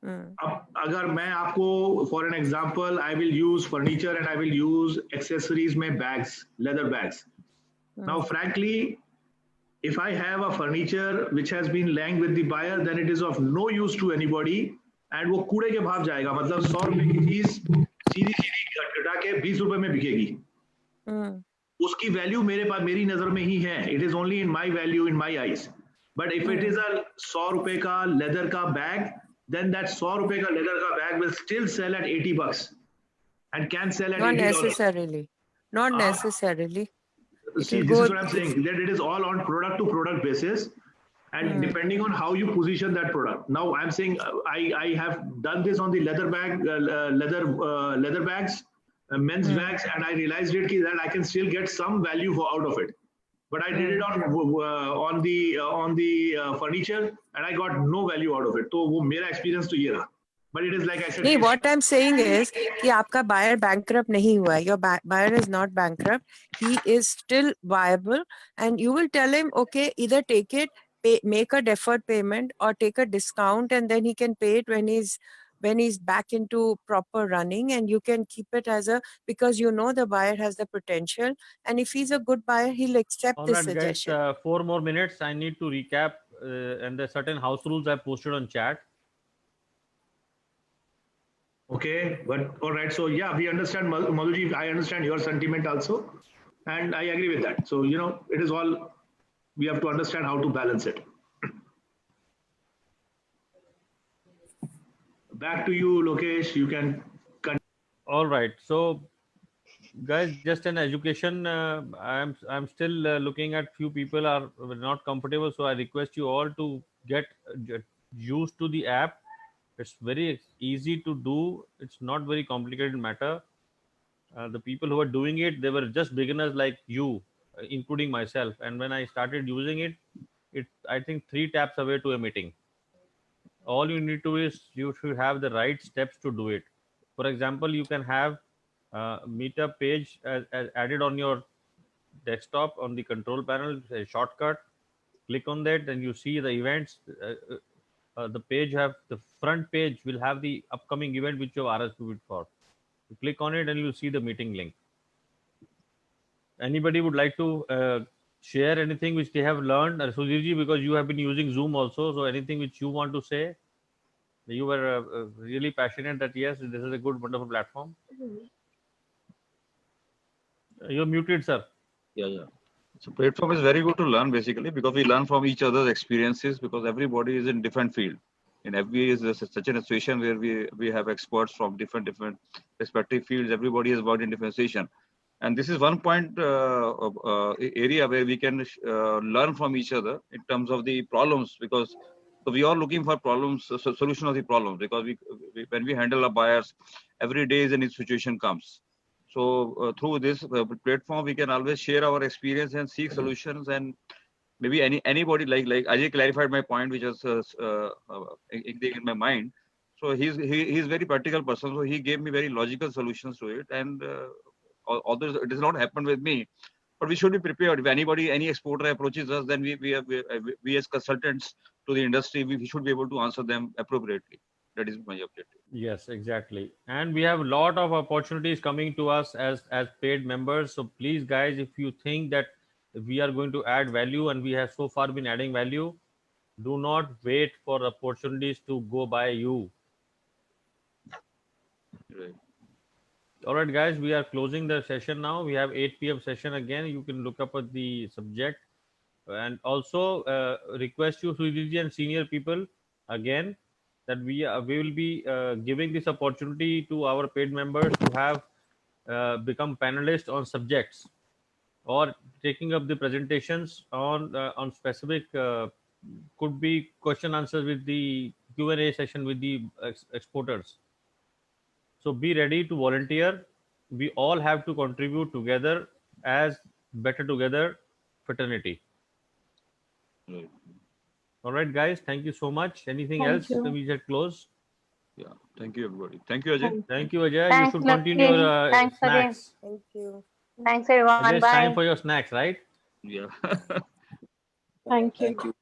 अब अगर मैं आपको for an example, I will use furniture and I will use accessories में bags, leather bags. Now, frankly, if I have a furniture which has been lying with the buyer, then it is of no use to anybody, and वो कूड़े के भाव जाएगा. मतलब 100 रुपए की चीज सीधी घटा के 20 रुपए में बिकेगी. उसकी वैल्यू मेरी नजर में ही है. It is only in my value, in my eyes. But if it is a 100 रुपए का leather का bag, then that 100 रुपए का leather का bag will still sell at $80 and can sell at $80. Not necessarily. Not necessarily. See, this is what I'm saying, that it is all on product to product basis and depending on how you position that product. Now I'm saying I have done this on the leather bags, men's bags, and I realized that I can still get some value out of it. But I did it on the furniture and I got no value out of it. So वो मेरा experience तो ये रहा. But it is like I said. Nee, what I'm saying is कि आपका buyer bankrupt नहीं हुआ है. Your buyer is not bankrupt. He is still viable, and you will tell him, okay, either take it, make a deferred payment, or take a discount, and then he can pay it when he's back into proper running, and you can keep it as because you know the buyer has the potential, and if he's a good buyer, he'll accept this suggestion. Guys, 4 more minutes. I need to recap, and there's certain house rules I posted on chat. Okay, but all right. So yeah, we understand, Madhuji. I understand your sentiment also, and I agree with that. So it is all, we have to understand how to balance it. Back to you, Lokesh. You can All right. So, guys, just an education. I'm still looking at few people are not comfortable, so I request you all to get used to the app. It's very easy to do. It's not very complicated matter. The people who are doing it, they were just beginners like you, including myself. And when I started using it, I think 3 taps away to a meeting. All you need to is you should have the right steps to do it. For example, you can have meetup page as added on your desktop on the control panel, a shortcut. Click on that and you see the events. The page have the front page will have the upcoming event which you have RSVP'd for. You click on it and you see the meeting link. Anybody would like to share anything which they have learned, Sudhirji, because you have been using Zoom also, so anything which you want to say? You were really passionate that yes, this is a good, wonderful platform. You're muted, sir. Yeah. So platform is very good to learn basically because we learn from each other's experiences because everybody is in different field. In FBA is such an association where we have experts from different respective fields. Everybody has worked in different station. And this is one point area where we can learn from each other in terms of the problems because we are looking for problems, solution of the problems because when we handle our buyers, every day is a new situation comes. So through this platform, we can always share our experience and seek solutions. And maybe anybody like Ajay clarified my point, which was in my mind. So he's very practical person. So he gave me very logical solutions to it. And although it does not happen with me, but we should be prepared. If any exporter approaches us, then we as consultants to the industry, we should be able to answer them appropriately. That is my objective. Yes, exactly. And we have a lot of opportunities coming to us as paid members. So please, guys, if you think that we are going to add value and we have so far been adding value, do not wait for opportunities to go by you. Right. All right, guys, we are closing the session now. We have 8 p.m. session again. You can look up at the subject. And also request you, Sudhirji and senior people, again, that we will be giving this opportunity to our paid members to have become panelists on subjects or taking up the presentations on specific could be question answers with the Q&A session with the exporters. So be ready to volunteer. We all have to contribute together as better together fraternity. Right. All right, guys. Thank you so much. Anything Thank else you. that we should close? Yeah. Thank you, everybody. Thank you, Ajay. Thank you, Ajay. Thanks, You should continue Lakshmi. your Thanks again. snacks. Thank you. Thanks everyone. Ajay, it's time Bye. for your snacks, right? Yeah. Thank you. Thank you.